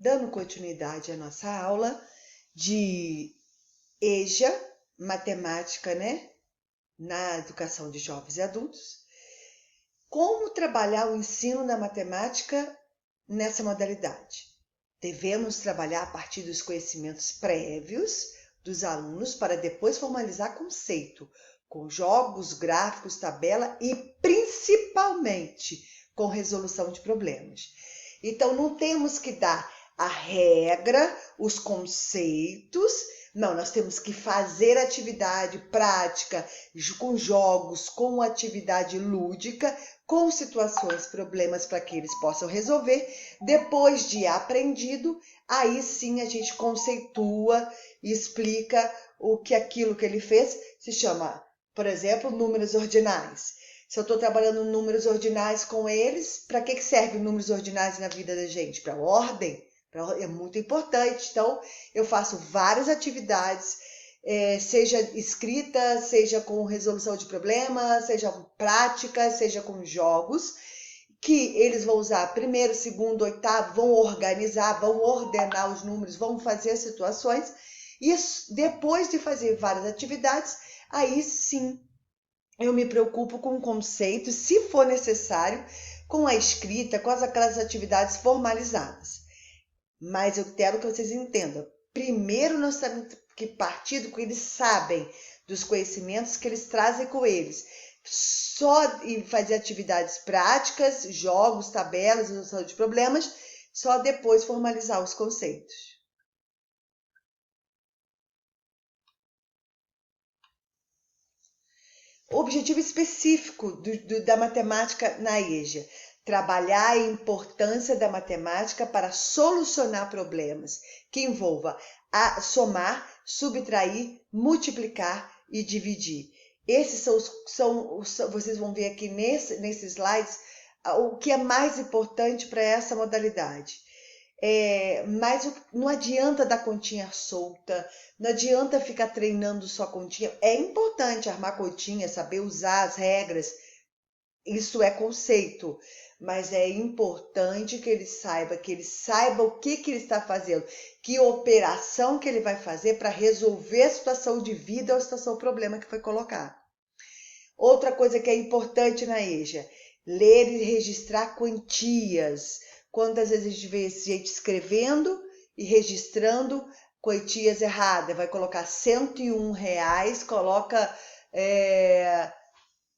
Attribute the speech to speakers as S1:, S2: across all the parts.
S1: dando continuidade à nossa aula de EJA, matemática, né, na educação de jovens e adultos. Como trabalhar o ensino da matemática nessa modalidade? Devemos trabalhar a partir dos conhecimentos prévios dos alunos para depois formalizar conceito, com jogos, gráficos, tabela e principalmente com resolução de problemas. Então, não temos que dar a regra, os conceitos, não, nós temos que fazer atividade prática, com jogos, com atividade lúdica, com situações, problemas para que eles possam resolver. Depois de aprendido, aí sim a gente conceitua e explica o que aquilo que ele fez se chama, por exemplo, números ordinais. Se eu estou trabalhando números ordinais com eles, para que servem números ordinais na vida da gente? Para ordem? É muito importante. Então, eu faço várias atividades, seja escrita, seja com resolução de problemas, seja prática, seja com jogos, que eles vão usar primeiro, segundo, oitavo, vão organizar, vão ordenar os números, vão fazer as situações. E depois de fazer várias atividades, aí sim eu me preocupo com o conceito, se for necessário, com a escrita, com aquelas atividades formalizadas. Mas eu quero que vocês entendam. Primeiro nós temos que partir do que eles sabem, dos conhecimentos que eles trazem com eles. Só fazer atividades práticas, jogos, tabelas, resolução de problemas, só depois formalizar os conceitos. O objetivo específico da matemática na EJA: trabalhar a importância da matemática para solucionar problemas, que envolva somar, subtrair, multiplicar e dividir. Esses vocês vão ver aqui nesses slides o que é mais importante para essa modalidade. Mas não adianta dar continha solta, não adianta ficar treinando só continha. É importante armar continha, saber usar as regras, isso é conceito, mas é importante que ele saiba o que ele está fazendo, que operação que ele vai fazer para resolver a situação de vida ou a situação problema que foi colocado. Outra coisa que é importante na EJA: ler e registrar quantias. Quantas vezes a gente vê gente escrevendo e registrando quantias erradas? Vai colocar R$101, coloca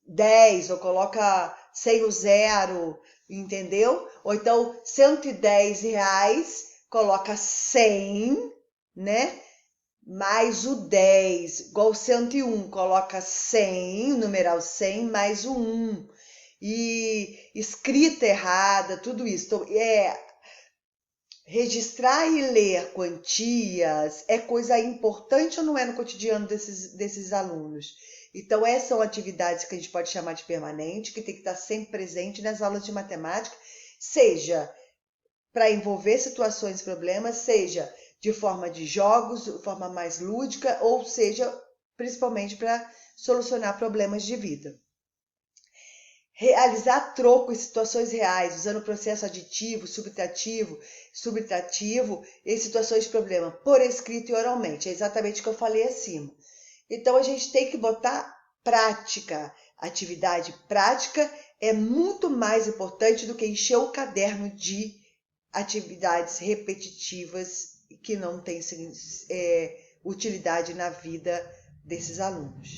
S1: 10, ou coloca sem o zero, entendeu? Ou então R$110, coloca 100, né? Mais o 10, igual 101, coloca 100, numeral 100, mais o 1. E escrita errada, tudo isso. Então, registrar e ler quantias é coisa importante ou não é no cotidiano desses alunos? Então, essas são atividades que a gente pode chamar de permanente, que tem que estar sempre presente nas aulas de matemática, seja para envolver situações e problemas, seja de forma de jogos, de forma mais lúdica, ou seja, principalmente para solucionar problemas de vida. Realizar troco em situações reais, usando o processo aditivo, subtrativo em situações de problema, por escrito e oralmente. É exatamente o que eu falei acima. Então, a gente tem que botar prática. Atividade prática é muito mais importante do que encher o caderno de atividades repetitivas que não têm utilidade na vida desses alunos.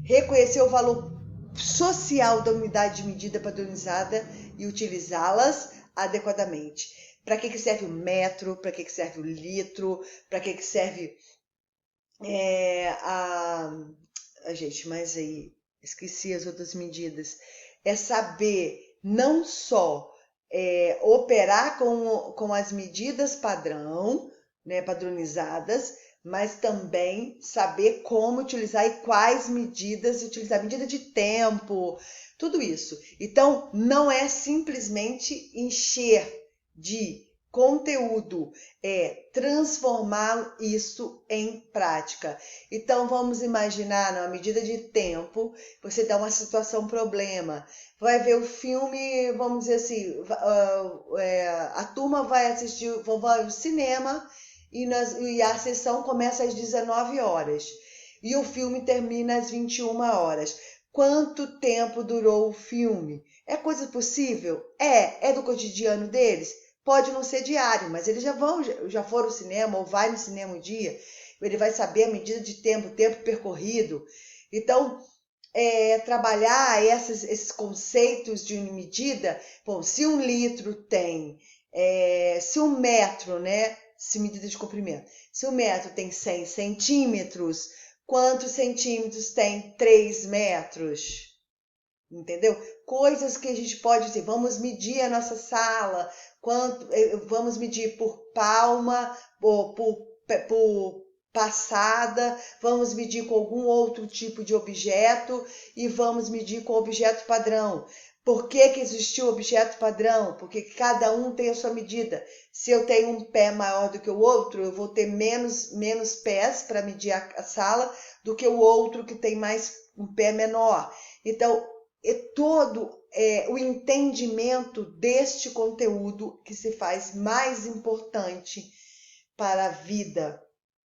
S1: Reconhecer o valor social da unidade de medida padronizada e utilizá-las adequadamente. Para que serve o metro? Para que serve o litro? Para que serve gente, mas aí esqueci as outras medidas. É saber não só operar com as medidas padrão, né, padronizadas, mas também saber como utilizar e quais medidas utilizar, medida de tempo, tudo isso. Então, não é simplesmente encher de conteúdo, é transformar isso em prática. Então, vamos imaginar, na medida de tempo, você dá uma situação, problema, vai ver o filme, vamos dizer assim, a turma vai assistir, vai ao cinema e a sessão começa às 19 horas e o filme termina às 21 horas. Quanto tempo durou o filme? É coisa possível? É do cotidiano deles? Pode não ser diário, mas eles já foram ao cinema ou vai no cinema um dia, ele vai saber a medida de tempo percorrido. Então, trabalhar esses conceitos de medida. Bom, se 1 litro tem, se 1 metro, né? Se medida de comprimento, se 1 metro tem 100 centímetros, quantos centímetros tem 3 metros? Entendeu? Coisas que a gente pode dizer, vamos medir a nossa sala, vamos medir por palma, ou por passada, vamos medir com algum outro tipo de objeto e vamos medir com objeto padrão. Por que existiu o objeto padrão? Porque cada um tem a sua medida. Se eu tenho um pé maior do que o outro, eu vou ter menos pés para medir a sala do que o outro que tem um pé menor. Então, é todo o entendimento deste conteúdo que se faz mais importante para a vida.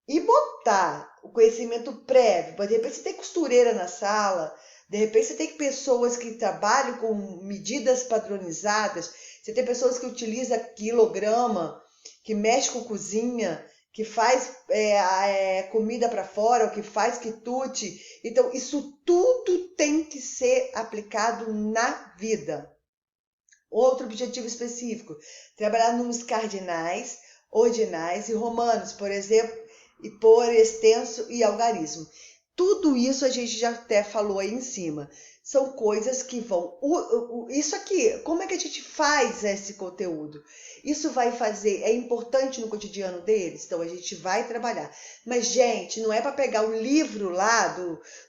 S1: E botar o conhecimento prévio. De repente você tem costureira na sala, de repente você tem pessoas que trabalham com medidas padronizadas, você tem pessoas que utilizam quilograma, que mexe com cozinha, que faz comida para fora, ou que faz quitute. Então, isso tudo tem que ser aplicado na vida. Outro objetivo específico, trabalhar números cardinais, ordinais e romanos, por exemplo, e por extenso e algarismo. Tudo isso a gente já até falou aí em cima. São coisas que vão... Isso aqui, como é que a gente faz esse conteúdo? Isso vai fazer... É importante no cotidiano deles? Então, a gente vai trabalhar. Mas, gente, não é para pegar o livro lá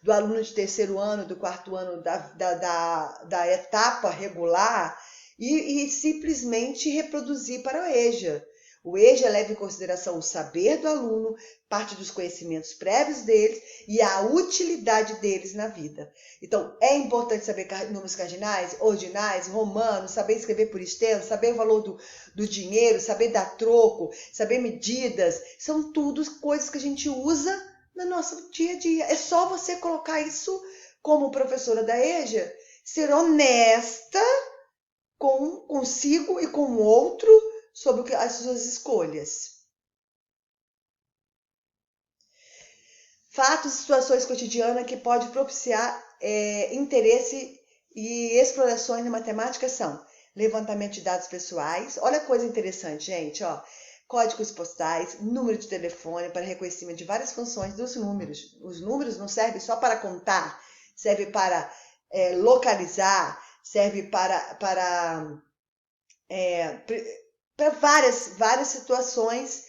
S1: do aluno de 3º ano, do 4º ano da etapa regular e simplesmente reproduzir para o EJA. O EJA leva em consideração o saber do aluno, parte dos conhecimentos prévios deles e a utilidade deles na vida. Então, é importante saber números cardinais, ordinais, romanos, saber escrever por extenso, saber o valor do dinheiro, saber dar troco, saber medidas. São tudo coisas que a gente usa no nosso dia a dia. É só você colocar isso como professora da EJA, ser honesta consigo e com o outro sobre as suas escolhas. Fatos e situações cotidianas que podem propiciar interesse e explorações na matemática são levantamento de dados pessoais. Olha que coisa interessante, gente. Códigos postais, número de telefone para reconhecimento de várias funções dos números. Os números não servem só para contar, serve para localizar, serve para várias situações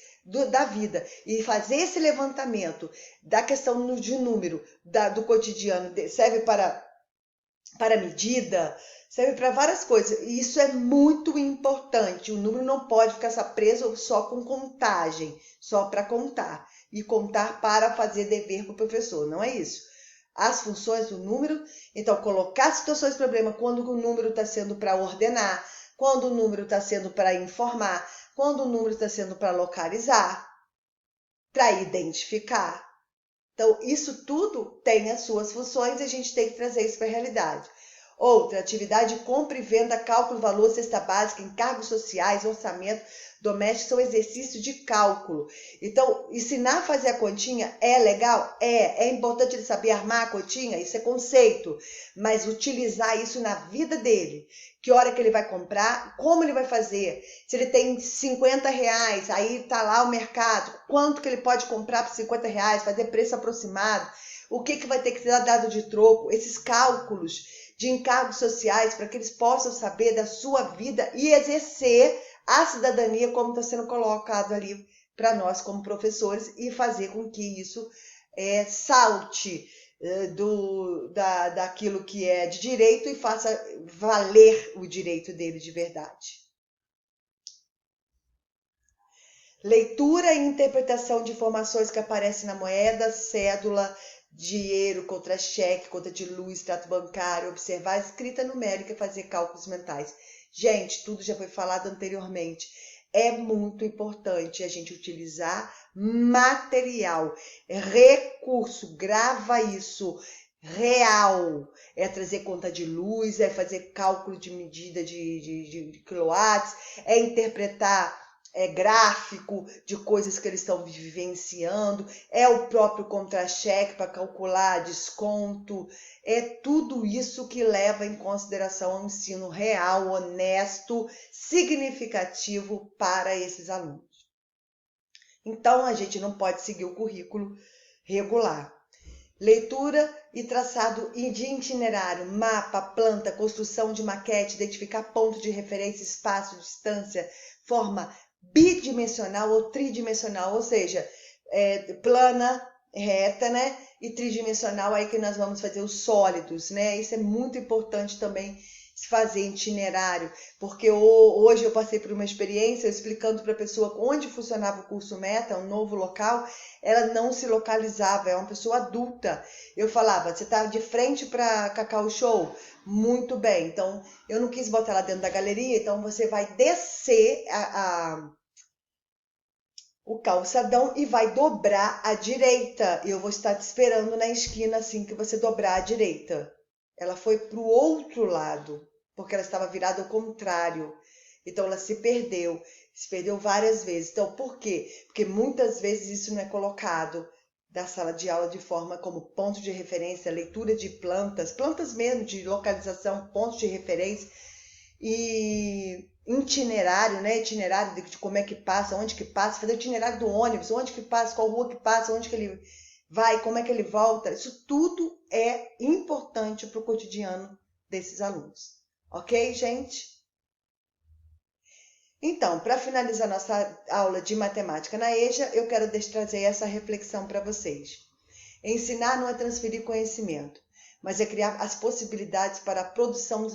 S1: da vida. E fazer esse levantamento da questão de número do cotidiano serve para medida, serve para várias coisas. E isso é muito importante. O número não pode ficar preso só com contagem, só para contar. E contar para fazer dever para o professor. Não é isso. As funções do número, então colocar situações de problema quando o número está sendo para ordenar, quando o número está sendo para informar, quando o número está sendo para localizar, para identificar. Então, isso tudo tem as suas funções e a gente tem que trazer isso para a realidade. Outra, atividade de compra e venda, cálculo, valor, cesta básica, encargos sociais, orçamento doméstico, são exercícios de cálculo. Então, ensinar a fazer a continha é legal? É importante ele saber armar a continha, isso é conceito, mas utilizar isso na vida dele. Que hora que ele vai comprar, como ele vai fazer, se ele tem 50 reais, aí tá lá o mercado, quanto que ele pode comprar por 50 reais, fazer preço aproximado, o que vai ter que ser dado de troco, esses cálculos de encargos sociais para que eles possam saber da sua vida e exercer a cidadania como está sendo colocado ali para nós como professores e fazer com que isso salte daquilo que é de direito e faça valer o direito dele de verdade. Leitura e interpretação de informações que aparecem na moeda, cédula, dinheiro, contra-cheque, conta de luz, extrato bancário, observar a escrita numérica e fazer cálculos mentais. Gente, tudo já foi falado anteriormente. É muito importante a gente utilizar material, recurso, grava isso, real. É trazer conta de luz, é fazer cálculo de medida de quilowatts, é interpretar gráfico de coisas que eles estão vivenciando, é o próprio contra-cheque para calcular desconto, é tudo isso que leva em consideração um ensino real, honesto, significativo para esses alunos. Então, a gente não pode seguir o currículo regular. Leitura e traçado de itinerário, mapa, planta, construção de maquete, identificar ponto de referência, espaço, distância, forma bidimensional ou tridimensional, ou seja, plana, reta, né? E tridimensional, aí que nós vamos fazer os sólidos, né? Isso é muito importante também se fazer itinerário, porque hoje eu passei por uma experiência explicando para a pessoa onde funcionava o curso Meta, um novo local, ela não se localizava, é uma pessoa adulta. Eu falava, você está de frente para Cacau Show? Muito bem, então eu não quis botar ela dentro da galeria, então você vai descer o calçadão e vai dobrar à direita. Eu vou estar te esperando na esquina assim que você dobrar à direita. Ela foi para o outro lado, porque ela estava virada ao contrário. Então ela se perdeu várias vezes. Então por quê? Porque muitas vezes isso não é colocado da sala de aula de forma como ponto de referência, leitura de plantas, plantas mesmo de localização, ponto de referência e itinerário, né? Itinerário de como é que passa, onde que passa, fazer o itinerário do ônibus, onde que passa, qual rua que passa, onde que ele vai, como é que ele volta. Isso tudo é importante para o cotidiano desses alunos. Ok, gente? Então, para finalizar nossa aula de matemática na EJA, eu quero trazer essa reflexão para vocês. Ensinar não é transferir conhecimento, mas é criar as possibilidades para a produção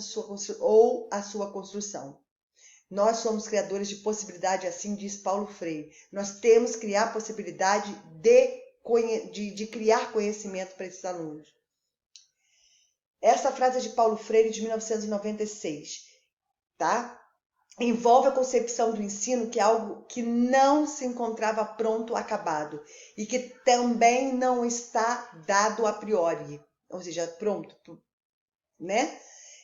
S1: ou a sua construção. Nós somos criadores de possibilidade, assim diz Paulo Freire. Nós temos que criar a possibilidade de criar conhecimento para esses alunos. Essa frase é de Paulo Freire, de 1996, tá? Envolve a concepção do ensino que é algo que não se encontrava pronto, acabado, e que também não está dado a priori, ou seja, pronto, né?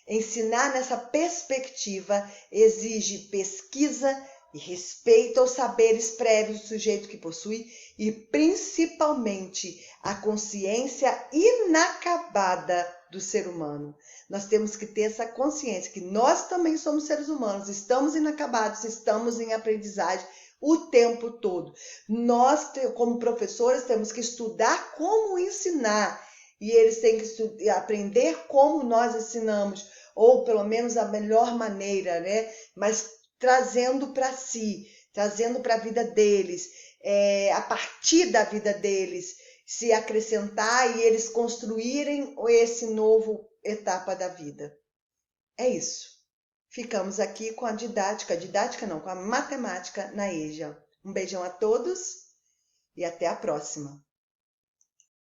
S1: Ensinar nessa perspectiva exige pesquisa e respeito aos saberes prévios do sujeito que possui e principalmente a consciência inacabada do ser humano. Nós temos que ter essa consciência que nós também somos seres humanos, estamos inacabados, estamos em aprendizagem o tempo todo. Nós, como professores, temos que estudar como ensinar e eles têm que aprender como nós ensinamos, ou pelo menos a melhor maneira, né? Mas trazendo para si, trazendo para a vida deles, a partir da vida deles, se acrescentar e eles construírem esse novo etapa da vida. É isso. Ficamos aqui com a didática não, com a matemática na EJA. Um beijão a todos e até a próxima.